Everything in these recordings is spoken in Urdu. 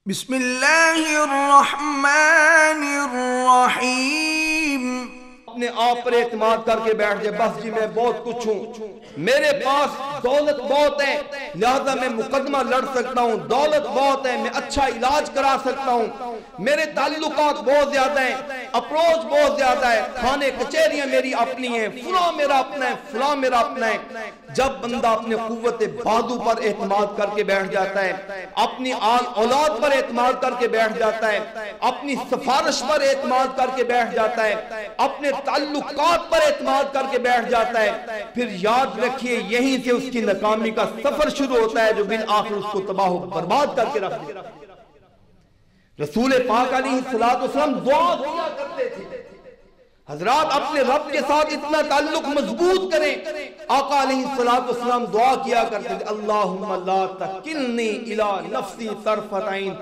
بسم اللہ الرحمن الرحیم۔ اپنے آپ پر اعتماد کر کے بیٹھ جائے، بس جی میں بہت کچھ ہوں، میرے پاس دولت بہت ہے لہذا میں مقدمہ لڑ سکتا ہوں، دولت بہت ہے میں اچھا علاج کرا سکتا ہوں، میرے تعلقات بہت زیادہ ہیں، اپروچ بہت زیادہ ہے، کھانے کچہریاں میری اپنی ہیں، فلاں میرا اپنا ہے، فلاں میرا اپنا ہے۔ جب بندہ اپنے قوت بازو پر اعتماد کر کے بیٹھ جاتا ہے، اپنی آل اولاد پر اعتماد کر کے بیٹھ جاتا ہے، اپنی سفارش پر اعتماد کر کے بیٹھ جاتا ہے، اپنے تعلقات پر اعتماد کر کے بیٹھ جاتا ہے، پھر یاد رکھیے یہیں سے اس کی ناکامی کا سفر شروع ہوتا ہے جو بالآخر اس کو تباہ و برباد کر کے رکھ دیتا ہے۔ رسول پاک علیہ السلام دعا کیا کرتے تھے، حضرات اپنے رب کے ساتھ اتنا تعلق مضبوط کریں۔ آقا علیہ السلام دعا کیا کرتے تھے، اللہم لا تکلنی الی نفسی طرفۃ عین،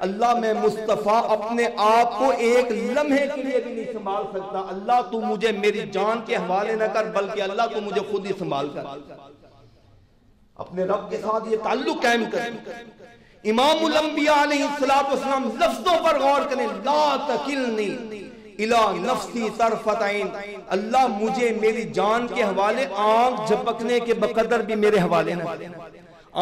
اللہ میں مصطفیٰ اپنے آپ کو ایک لمحے کے لیے بھی نہیں سنبھال سکتا، اللہ تو مجھے میری جان کے حوالے نہ کر بلکہ اللہ تو مجھے خود ہی سنبھال کر۔ اپنے رب کے ساتھ یہ تعلق قائم کریں۔ امام الانبیاء علیہ السلام لفظوں پر غور کریں، لا تکلنی الی نفسی طرفۃ عین، اللہ مجھے میری جان کے حوالے آنکھ جھپکنے کے بقدر بھی میرے حوالے نہ کریں۔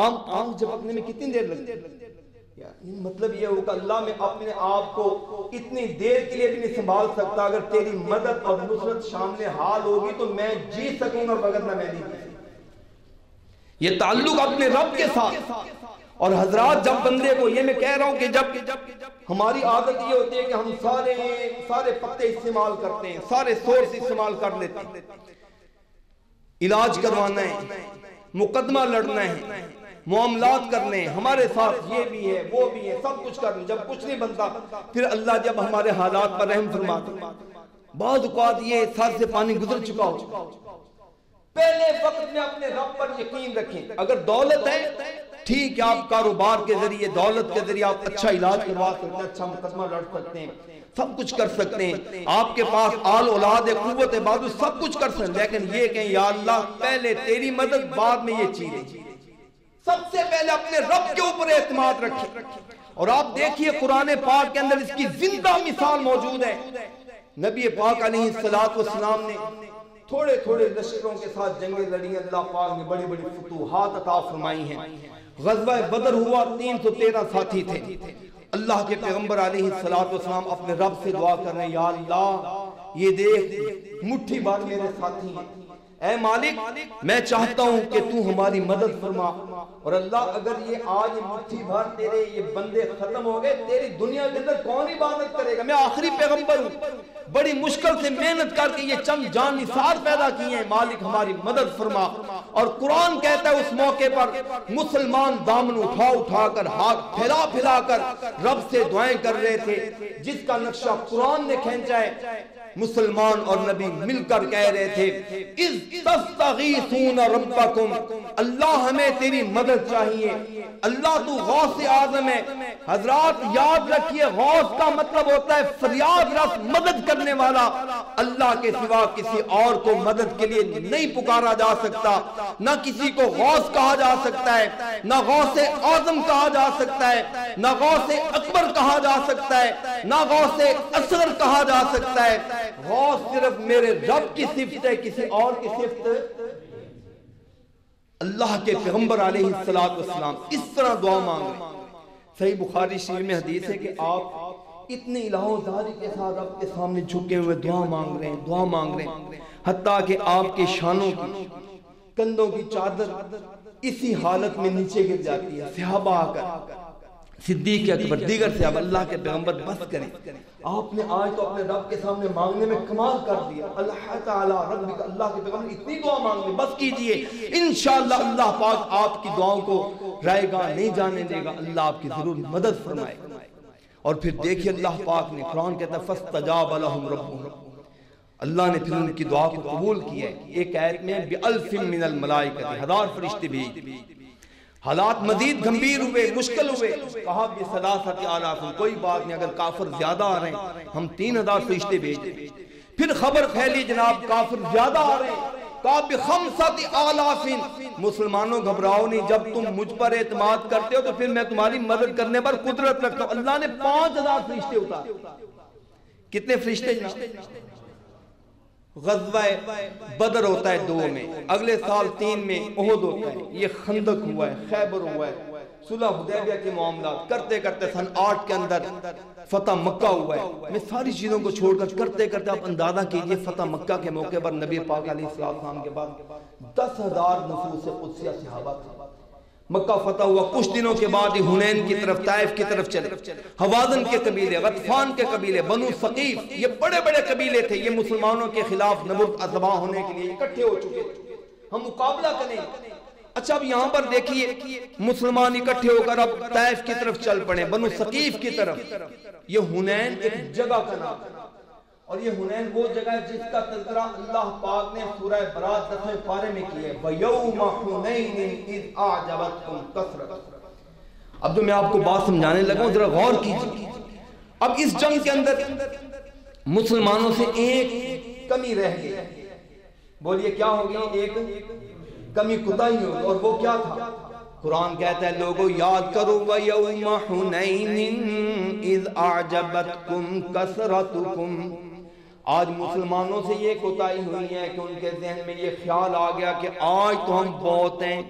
آنکھ جھپکنے میں کتنی دیر لگتی ہے؟ مطلب یہ ہوگا اللہ میں اپنے آپ کو اتنی دیر کے لیے بھی نہیں سنبھال سکتا، اگر تیری مدد اور نصرت شامل حال ہوگی تو میں جی سکوں گا وگرنہ میں نہیں۔ یہ تعلق اپنے رب کے ساتھ۔ اور حضرات جب بندے کو یہ میں کہہ رہا ہوں کہ جب ہماری عادت یہ ہوتی ہے کہ ہم سارے پتے استعمال کرتے ہیں، سارے سورس استعمال کر لیتے ہیں، علاج کروانا ہے، مقدمہ لڑنا ہے، معاملات کرنے ہیں، ہمارے ساتھ یہ بھی ہے وہ بھی ہے، سب کچھ کرنے، جب کچھ نہیں بنتا پھر اللہ جب ہمارے حالات پر رحم فرماتا۔ بعض اوقات یہ سر سے پانی گزر چکا ہو، پہلے وقت میں اپنے رب پر یقین رکھیں۔ اگر دولت ہے ٹھیک ہے، آپ کاروبار کے ذریعے دولت کے ذریعے آپ اچھا علاج کروا سکتے ہیں، اچھا مقدمہ لڑ سکتے ہیں، سب کچھ کر سکتے ہیں، آپ کے پاس آل اولاد ہے، قوت بازو، سب کچھ کر سکتے ہیں، لیکن یہ کہیں یا اللہ پہلے تیری مدد بعد میں یہ چیزیں۔ سب سے پہلے اپنے رب کے اوپر اعتماد رکھیں۔ اور آپ دیکھیے قرآن پاک کے اندر اس کی زندہ مثال موجود ہے۔ نبی پاک علیہ السلام نے تھوڑے تھوڑے لشکروں کے ساتھ جنگیں لڑی، اللہ پاک نے بڑی بڑی فتوحات عطا فرمائی ہیں۔ غزوہ بدر ہوا، 313 ساتھی تھے۔ اللہ کے پیغمبر علیہ السلام اپنے رب سے دعا کر رہے ہیں، یا اللہ یہ دیکھ مٹھی بھر میرے ساتھی ہیں، اے مالک میں چاہتا ہوں کہ تو ہماری مدد فرما، اور اللہ اگر یہ آج مٹھی بھر تیرے یہ بندے ختم ہو گئے تیری دنیا کے اندر کون عبادت کرے گا؟ میں آخری پیغمبر ہوں، بڑی مشکل سے محنت کر کے یہ چند جان نثار پیدا کیے ہیں، مالک ہماری مدد فرما۔ اور قرآن کہتا ہے اس موقع پر مسلمان دامن اٹھا اٹھا کر ہاتھ پھیلا پھیلا کر رب سے دعائیں کر رہے تھے، جس کا نقشہ قرآن نے کھینچا ہے۔ مسلمان اور نبی مل کر کہہ رہے تھے، اذ تستغیثون ربکم، اللہ ہمیں تیری مدد چاہیے، اللہ تو غوث اعظم ہے۔ حضرات یاد رکھیے غوث کا مطلب ہوتا ہے فریاد رس، مدد کرنے والا۔ اللہ کے سوا کسی اور کو مدد کے لیے نہیں پکارا جا سکتا، نہ کسی کو غوث کہا جا سکتا ہے، نہ غوث اعظم کہا جا سکتا ہے، نہ غوث اکبر کہا جا سکتا ہے، نہ غوث اصغر کہا جا سکتا ہے۔ غوث صرف میرے رب کی صفت ہے، کسی اور کی صفت۔ اللہ کے پیغمبر علیہ السلام اس طرح دعا مانگ رہے ہیں۔ صحیح بخاری شریف میں حدیث ہے کہ آپ اتنی الہوزاری کے ساتھ رب کے سامنے جھکے ہوئے دعا مانگ رہے ہیں، دعا مانگ رہے ہیں، حتیٰ کہ آپ کے شانوں کی کندھوں کی چادر اسی حالت میں نیچے گر جاتی ہے۔ صحابہ آ کر صدیق اکبر دیگر صحابہ، اللہ کے پیغمبر بس کریں، آپ نے آج تو اپنے رب کے سامنے مانگنے میں کمال کر دیا، اللہ تعالی ربک، اللہ کے پیغمبر اتنی دعا مانگ لیں، بس کیجئے، انشاءاللہ اللہ پاک آپ کی دعاؤں کو رائے گاہ نہیں جانے دے گا، اللہ آپ کی ضرور مدد فرمائے گا۔ اور پھر دیکھیے اللہ پاک نے قرآن کہتا ہے فاستجاب لهم ربهم، اللہ نے پھر ان کی دعا کو قبول کیا ہے۔ ایک آیت میں بِأَلْفٍ مِّنَ الْمَلَائِكَةِ، 1000 فرشتے بھیج۔ حالات مزید گھمبیر ہوئے، مشکل ہوئے، کہا بِثَلَاثَةِ آلَافٍ، کوئی بات نہیں، اگر کافر زیادہ آ رہے ہیں ہم 3000 فرشتے بھیج دیں۔ پھر خبر پھیلی جناب کافر زیادہ آ رہے ہیں، بِخَمْسَةِ آلَافٍ مسلمانوں گھبراؤ نہیں، جب تم مجھ پر اعتماد کرتے ہو تو پھر میں تمہاری مدد کرنے پر قدرت رکھتا ہوں۔ اللہ نے 5000 فرشتے اتارے۔ کتنے فرشتے جناب؟ غزوہ بدر ہوتا ہے 2 میں، اگلے سال 3 میں احد ہوتا ہے، یہ خندق ہوا ہے، خیبر ہوا ہے، صلح حدیبیہ کے معاملات کرتے کرتے سن 8 کے اندر فتح مکہ ہوا ہے۔ میں ساری چیزوں کو چھوڑ کر کرتے کرتے آپ اندازہ کیجئے فتح مکہ کے موقع پر نبی پاک علیہ السلام کے بعد 10,000 نفوس قدسیہ صحابہ تھے۔ مکہ فتح ہوا، کچھ دنوں کے بعد ہی حنین کی طرف، طائف کی طرف چلے۔ حوازن کے قبیلے، غطفان کے قبیلے، بنو ثقیف، یہ بڑے بڑے قبیلے تھے، یہ مسلمانوں کے خلاف نبرد اذبح ہونے کے لیے اکٹھے ہو چکے تھے، ہم مقابلہ کریں۔ اچھا اب یہاں پر دیکھیے مسلمان اکٹھے ہو کر اب طائف کی طرف چل پڑے، بنو ثقیف کی طرف۔ یہ حنین ایک جگہ کا نام ہے، اور یہ حنین وہ جگہ ہے جس کا تذکرہ اللہ پاک نے سورہ برات 10ویں پارے میں کیا ہے، وَيَوْمَ حُنَيْنٍ إِذْ أَعْجَبَتْكُمْ كَثْرَةُ۔ اب جو میں آپ کو بات سمجھانے لگا ہوں ذرا غور کیجئے۔ اب اس جنگ کے اندر مسلمانوں سے ایک کمی رہ گئی، بولیے کیا ہوگی؟ ایک کمی کوتاہی ہوگی، اور وہ کیا تھا؟ قرآن کہتا ہے لوگوں یاد کرو وَيَوْمَ حُنَيْنٍ إِذْ أَعْجَبَتْكُمْ كَثْرَتُكُمْ۔ آج مسلمانوں سے یہ کوتاہی ہوئی ہے کہ ان کے ذہن میں یہ خیال آ گیا کہ آج تو ہم بہت ہیں،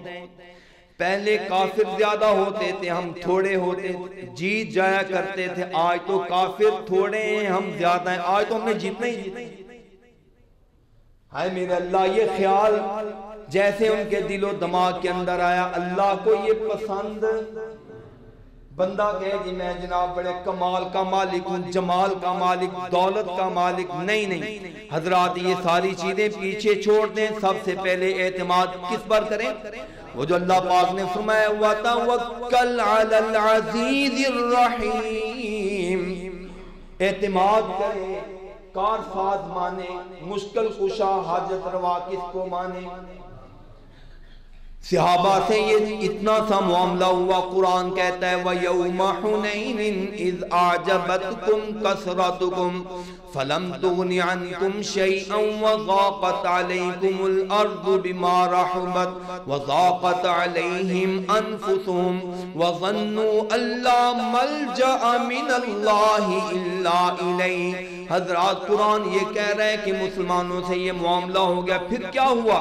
پہلے کافر زیادہ ہوتے تھے ہم تھوڑے ہوتے تھے، جیت جایا کرتے تھے، آج تو کافر تھوڑے ہیں ہم زیادہ ہیں، آج تو ہم نے جیتنا ہی جیتنا۔ ہائے میرے اللہ، یہ خیال جیسے ان کے دل و دماغ کے اندر آیا، اللہ کو یہ پسند؟ بندہ کہے جی میں جناب بڑے کمال کا مالک ہوں، جمال کا مالک، دولت کا مالک، نہیں حضرات، یہ ساری چیزیں پیچھے چھوڑ دیں، سب سے پہلے اعتماد کس پر کریں؟ وہ جو اللہ پاک نے فرمایا وَتَوَكَّلْ عَلَى الْعَزِيزِ الرَّحِيمِ، اعتماد کریں، کار ساز مانے، مشکل کشا حاجت روا کس کو مانے؟ صحابہ سے یہ اتنا سا معاملہ ہوا، قرآن کہتا ہے وَيَوْمَ حُنَيْنٍ إِذْ أَعْجَبَتْكُمْ كَثْرَتُكُمْ فَلَمْ تُغْنِ عَنْكُمْ شَيْئًا وَضَاقَتْ عَلَيْكُمُ الْأَرْضُ بِمَا رَحُبَتْ وَضَاقَتْ عَلَيْهِمْ أَنفُسُهُمْ وَظَنُّوا أَن لَّا مَلْجَأَ مِنَ اللَّهِ إِلَّا إِلَيْهِ۔ حضرات قرآن یہ کہہ رہے ہیں کہ مسلمانوں سے یہ معاملہ ہو گیا، پھر کیا ہوا؟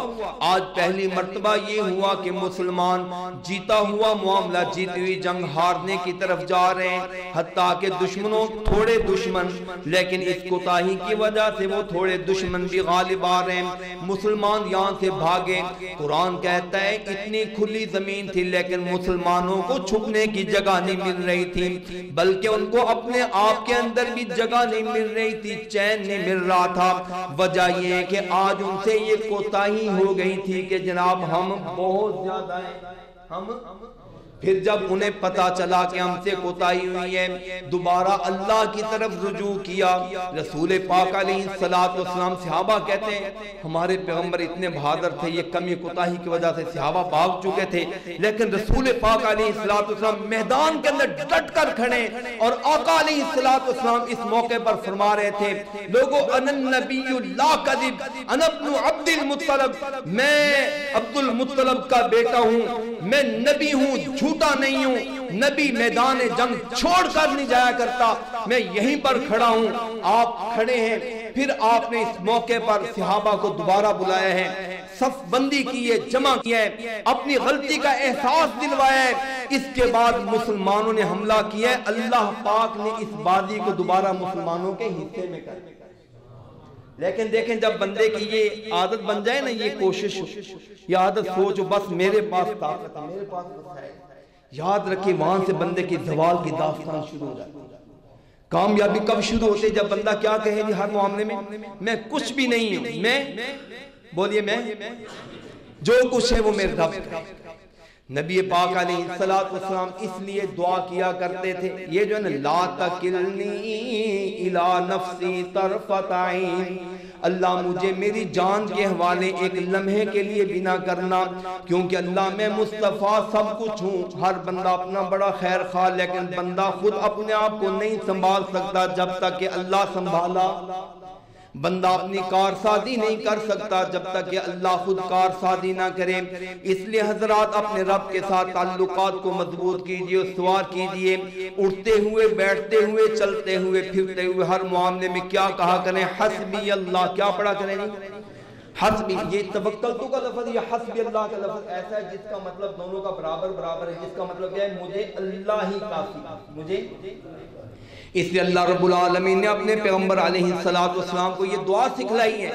آج پہلی مرتبہ یہ ہوا کہ مسلمان جیتا ہوا معاملہ، جیتی ہوئی جنگ ہارنے کی طرف جا رہے ہیں، حتیٰ کہ دشمنوں تھوڑے دشمن، لیکن اس کوتاہی کی وجہ سے وہ تھوڑے دشمن بھی غالب آ رہے ہیں، مسلمان یہاں سے بھاگے۔ قرآن کہتا ہے اتنی کھلی زمین تھی لیکن مسلمانوں کو چھپنے کی جگہ نہیں مل رہی تھی، بلکہ ان کو اپنے آپ کے اندر بھی جگہ نہیں مل رہی تھی، چین نہیں مل رہا تھا۔ وجہ یہ ہے کہ آج ان سے یہ کوتاہی ہو گئی تھی کہ جناب ہم بہت زیادہ ہیں، پھر جب انہیں پتا چلا کہ ہم سے کوتاہی ہوئی ہے، دوبارہ اللہ کی طرف رجوع کیا۔ رسول پاک علیہ السلام، صحابہ کہتے ہیں ہمارے پیغمبر اتنے بہادر تھے، یہ کمی کوتاہی کی وجہ سے صحابہ بھاگ چکے تھے، لیکن رسول پاک علیہ السلام میدان کے اندر ڈٹ کر کھڑے، اور آقا علیہ السلام اس موقع پر فرما رہے تھے لوگو انا النبی لا کذب انا ابن عبد المطلب، میں عبد المطلب کا بیٹا ہوں، میں نبی ہوں، جھوٹا نہیں ہوں، نبی میدان جنگ چھوڑ کر نہیں جایا کرتا، میں یہیں پر کھڑا ہوں، آپ کھڑے ہیں۔ پھر آپ نے اس موقع پر صحابہ کو دوبارہ بلایا ہے، صف بندی کی ہے، جمع کیا ہے، اپنی غلطی کا احساس دلوایا ہے۔ اس کے بعد مسلمانوں نے حملہ کیا ہے، اللہ پاک نے اس بازی کو دوبارہ مسلمانوں کے حصے میں کر دیا۔ لیکن دیکھیں جب بندے کی یہ عادت بن جائے نا، یہ کوشش، یہ عادت سوچو بس میرے پاس طاقت ہے، میرے پاس بس ہے، یاد رکھیں وہاں سے بندے کی زوال کی داستان شروع ہو جائے۔ کامیابی کب شروع ہوتے جب بندہ کیا کہے جی ہر معاملے میں کچھ بھی نہیں ہوں، میں بولیے میں جو کچھ ہے وہ میرے رب ہے۔ نبی پاک علیہ السلام اس لیے دعا کیا کرتے تھے، یہ جو ہے نا لا تکلنی الی نفسی طرفۃ عین، اللہ مجھے میری جان کے حوالے ایک لمحے کے لیے بھی نہ کرنا، کیونکہ اللہ میں مصطفیٰ سب کچھ ہوں۔ ہر بندہ اپنا بڑا خیر خواہ، لیکن بندہ خود اپنے آپ کو نہیں سنبھال سکتا جب تک کہ اللہ سنبھالا۔ بندہ اپنی کارسازی نہیں کر سکتا جب تک کہ اللہ خود کارسازی نہ کرے. اس لیے حضرات اپنے رب کے ساتھ تعلقات کو مضبوط کیجئے، استوار کیجئے. اٹھتے ہوئے، بیٹھتے ہوئے، چلتے ہوئے، پھرتے ہوئے، ہر معاملے میں کیا کہا کریں؟ حسبی اللہ. کیا پڑھا کریں جی؟ حسبی. یہ توکلتو کا لفظ، یہ حسبی اللہ کا لفظ ایسا ہے جس کا مطلب دونوں کا برابر ہے. جس کا مطلب کیا ہے؟ مجھے اللہ ہی کافی، مجھے. اس لیے اللہ رب العالمین نے اپنے پیغمبر علیہ السلام کو یہ دعا سکھلائی ہے.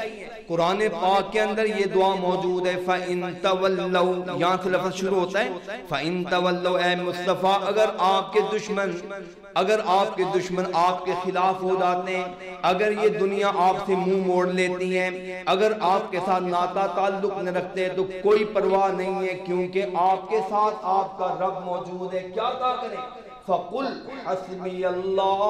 قرآن پاک کے اندر یہ دعا موجود ہے. فَإِن تَوَلَّوْا، یہاں سے لفظ شروع ہوتا ہے. فَإِن تَوَلَّوْا، اے مصطفیٰ اگر آپ کے دشمن آپ کے خلاف ہو جاتے ہیں، اگر یہ دنیا آپ سے منہ موڑ لیتی ہے، اگر آپ کے ساتھ ناتا تعلق نہ رکھتے ہیں، تو کوئی پرواہ نہیں ہے، کیونکہ آپ کے ساتھ آپ کا رب موجود ہے. کیا کہا کریں؟ فَقُلْ حَسْبِيَ اللَّهُ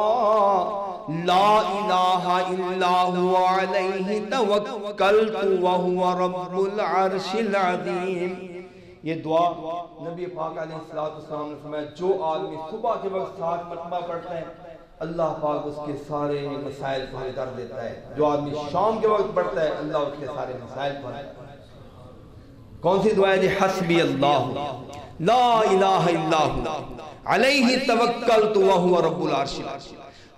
لَا إِلَٰهَ إِلَّا هُوَ عَلَيْهِ تَوَكَّلْتُ وَهُوَ رَبُّ الْعَرْشِ الْعَظِيمِ. یہ دعا نبی پاک علیہ السلام نے فرمایا جو آدمی صبح کے وقت 7 مرتبہ پڑھتا ہے اللہ پاک اس کے سارے مسائل کو حل کر دیتا ہے. جو آدمی شام کے وقت پڑھتا ہے اللہ اس کے سارے مسائل کو حل کرتا ہے. کون سی دعا ہے جی؟ حسبی اللہ لا الہ الا ہوا علیہ توکلت وہو رب العرش.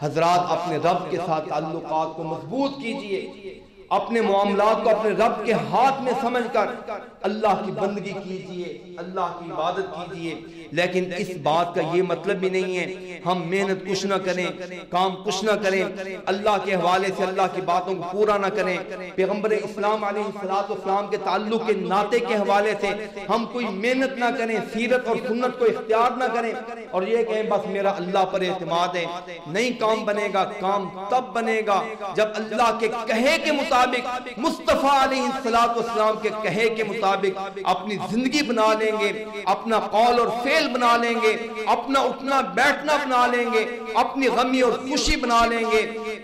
حضرات اپنے رب کے ساتھ تعلقات کو مضبوط کیجئے. اپنے معاملات کو اپنے رب کے ہاتھ میں سمجھ کر اللہ کی بندگی کیجئے، اللہ کی عبادت کیجئے. لیکن اس بات کا یہ مطلب بھی نہیں ہے ہم محنت کچھ نہ کریں، کام کچھ نہ کریں، اللہ کے حوالے سے اللہ کی باتوں کو پورا نہ کریں. پیغمبر اسلام علیہ السلام کے تعلق کے ناطے کے حوالے سے ہم کوئی محنت نہ کریں، سیرت اور سنت کو اختیار نہ کریں اور یہ کہیں بس میرا اللہ پر اعتماد ہے. نہیں کام بنے گا. کام تب بنے گا جب اللہ کے کہے کے مطابق، مصطفیٰ علیہ السلام کے کہے کے مطابق اپنی زندگی بنا لیں گے، اپنا قول اور فعل بنا لیں گے، اپنا اٹھنا بیٹھنا بنا لیں گے، اپنی غمی اور خوشی بنا لیں گے،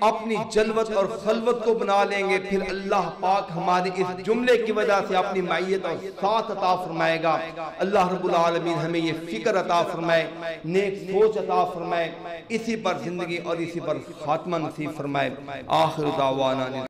اپنی جلوت اور خلوت کو بنا لیں گے. پھر اللہ پاک ہمارے اس جملے کی وجہ سے اپنی معیت اور ساتھ عطا فرمائے گا. اللہ رب العالمین ہمیں یہ فکر عطا فرمائے، نیک سوچ عطا فرمائے، اسی پر زندگی اور اسی پر خاتمہ نصیب فرمائے. آخر دعوانا